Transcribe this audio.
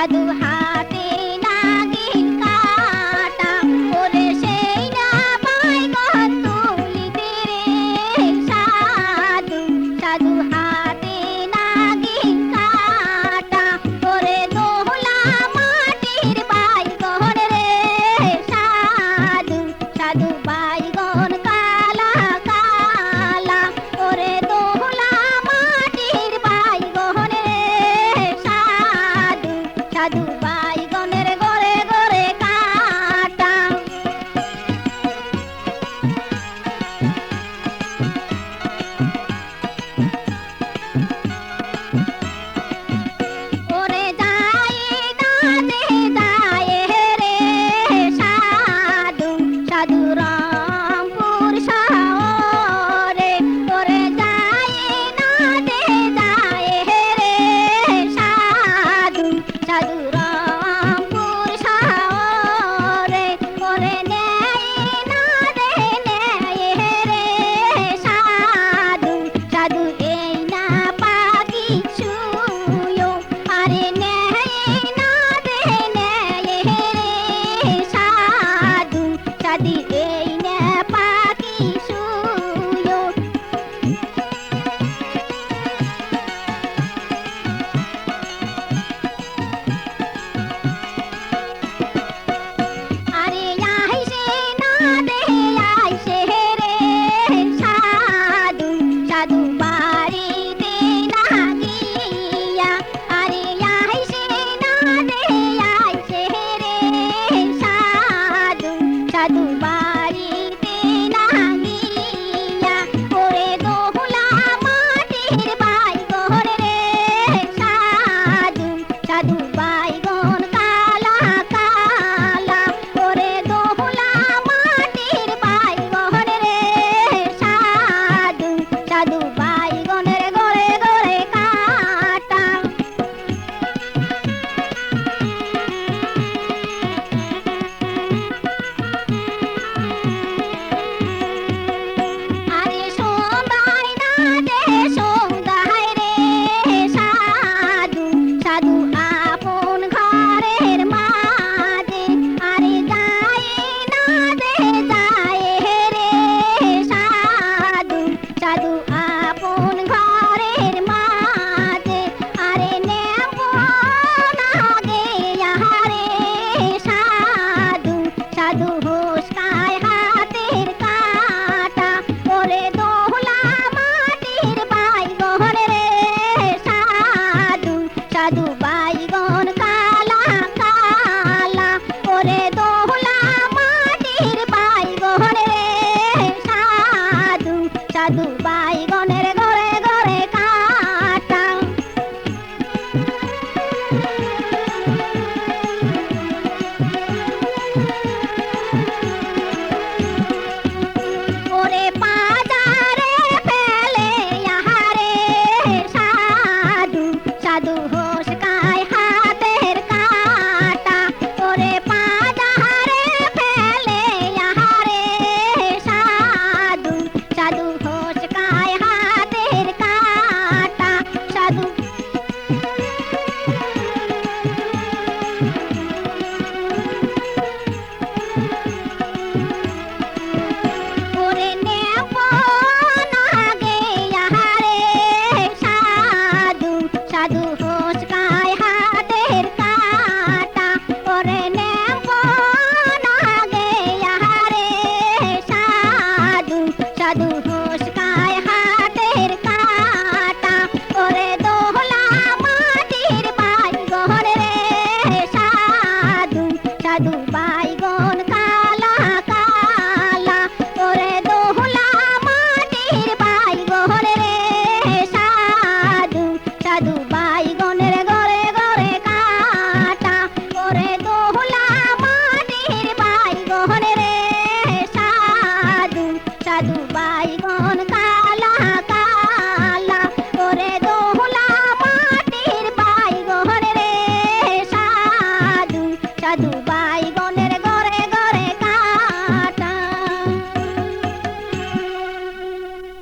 সাধু হাতে নাগিন কাটা ওরে সেই না বাইগন তুলিতে রে সাধু সাধু হাতে নাগিন কাটা ওরে দোহলা মাটির বাইগন রে সাধু সাধু বাইগন কালা কালা ওরে দোহলা মাটির বাইগন রে সাধু সাধু বাইগনের গরে গরে কাটা ওরে যায় না দে যায় রে সাধু সাধু রামপুর শহরে ওরে যায় না দে যায় রে সাধু সাধু রামপুর শহরে ওরে নেয় না দে নেয় রে সাধু সাধু এই না পাখি শুয়ো আরে নেয় না দে নেয় রে সাধু সাধু এই না পাখি শুয়ো আরে আইসে না দে আইসে রে সাধু সাধু বাড়িতে না গিয়া আরে আইসে না দে আইসে রে সাধু সাধু বাড়িতে না গিয়া ওরে দোহলা মাটির বাইগন রে সাধু সাধু বাইগন কালা কালা ওরে দোহলা মাটির বাইগন রে সাধু সাধু বাইগনের গরে গরে কাটা আরে সন্ধ্যায় না দে সন্ধ্যায় রে সাধু সাধু আপন ঘরের মাঝে আরে যায় না দে যায় রে সাধু সাধু আপন ঘরের মাঝে আরে নেব না গে রে সাধু সাধু হোসকায় হাতের কাটা ওরে দোহলা মাটির বাইগন রে সাধু সাধু